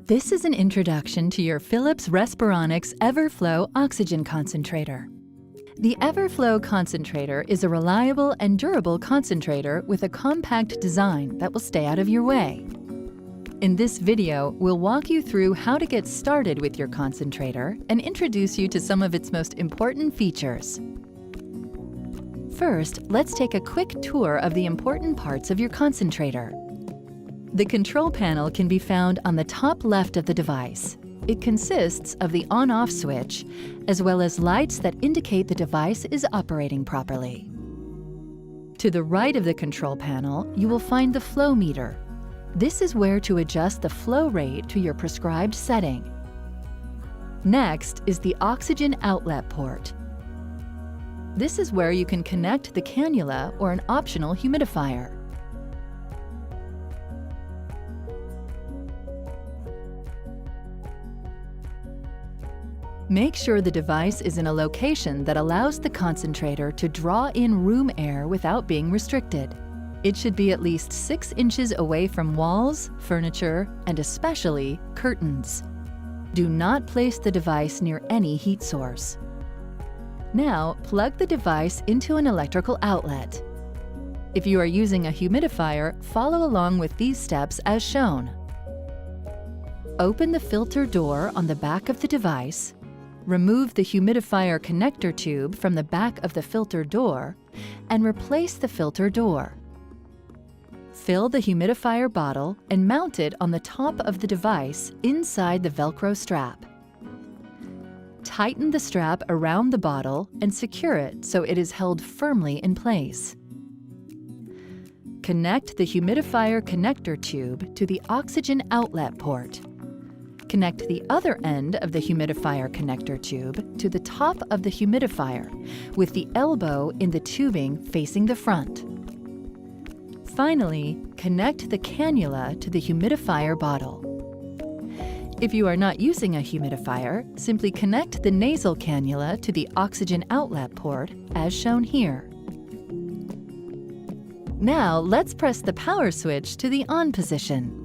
This is an introduction to your Philips Respironics EverFlo Oxygen Concentrator. The EverFlo Concentrator is a reliable and durable concentrator with a compact design that will stay out of your way. In this video, we'll walk you through how to get started with your concentrator and introduce you to some of its most important features. First, let's take a quick tour of the important parts of your concentrator. The control panel can be found on the top left of the device. It consists of the on-off switch, as well as lights that indicate the device is operating properly. To the right of the control panel, you will find the flow meter. This is where to adjust the flow rate to your prescribed setting. Next is the oxygen outlet port. This is where you can connect the cannula or an optional humidifier. Make sure the device is in a location that allows the concentrator to draw in room air without being restricted. It should be at least 6 inches away from walls, furniture, and especially curtains. Do not place the device near any heat source. Now, plug the device into an electrical outlet. If you are using a humidifier, follow along with these steps as shown. Open the filter door on the back of the device. Remove the humidifier connector tube from the back of the filter door and replace the filter door. Fill the humidifier bottle and mount it on the top of the device inside the Velcro strap. Tighten the strap around the bottle and secure it so it is held firmly in place. Connect the humidifier connector tube to the oxygen outlet port. Connect the other end of the humidifier connector tube to the top of the humidifier, with the elbow in the tubing facing the front. Finally, connect the cannula to the humidifier bottle. If you are not using a humidifier, simply connect the nasal cannula to the oxygen outlet port, as shown here. Now, let's press the power switch to the on position.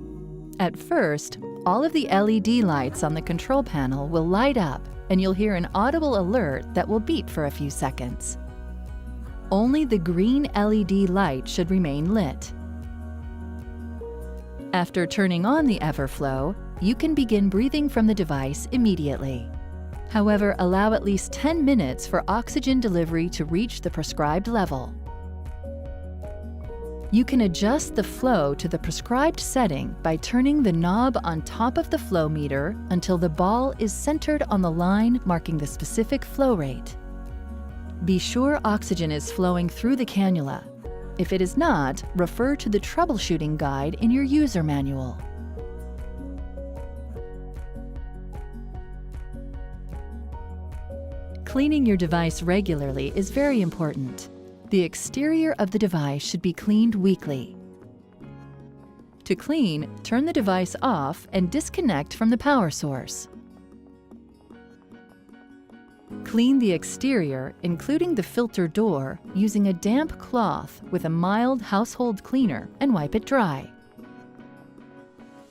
At first, all of the LED lights on the control panel will light up, and you'll hear an audible alert that will beep for a few seconds. Only the green LED light should remain lit. After turning on the EverFlo, you can begin breathing from the device immediately. However, allow at least 10 minutes for oxygen delivery to reach the prescribed level. You can adjust the flow to the prescribed setting by turning the knob on top of the flow meter until the ball is centered on the line marking the specific flow rate. Be sure oxygen is flowing through the cannula. If it is not, refer to the troubleshooting guide in your user manual. Cleaning your device regularly is very important. The exterior of the device should be cleaned weekly. To clean, turn the device off and disconnect from the power source. Clean the exterior, including the filter door, using a damp cloth with a mild household cleaner and wipe it dry.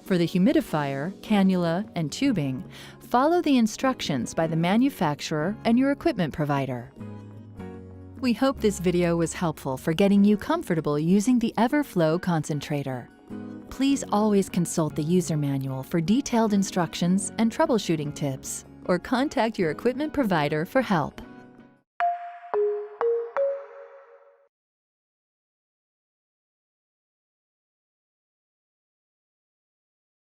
For the humidifier, cannula, and tubing, follow the instructions by the manufacturer and your equipment provider. We hope this video was helpful for getting you comfortable using the EverFlo Concentrator. Please always consult the user manual for detailed instructions and troubleshooting tips, or contact your equipment provider for help.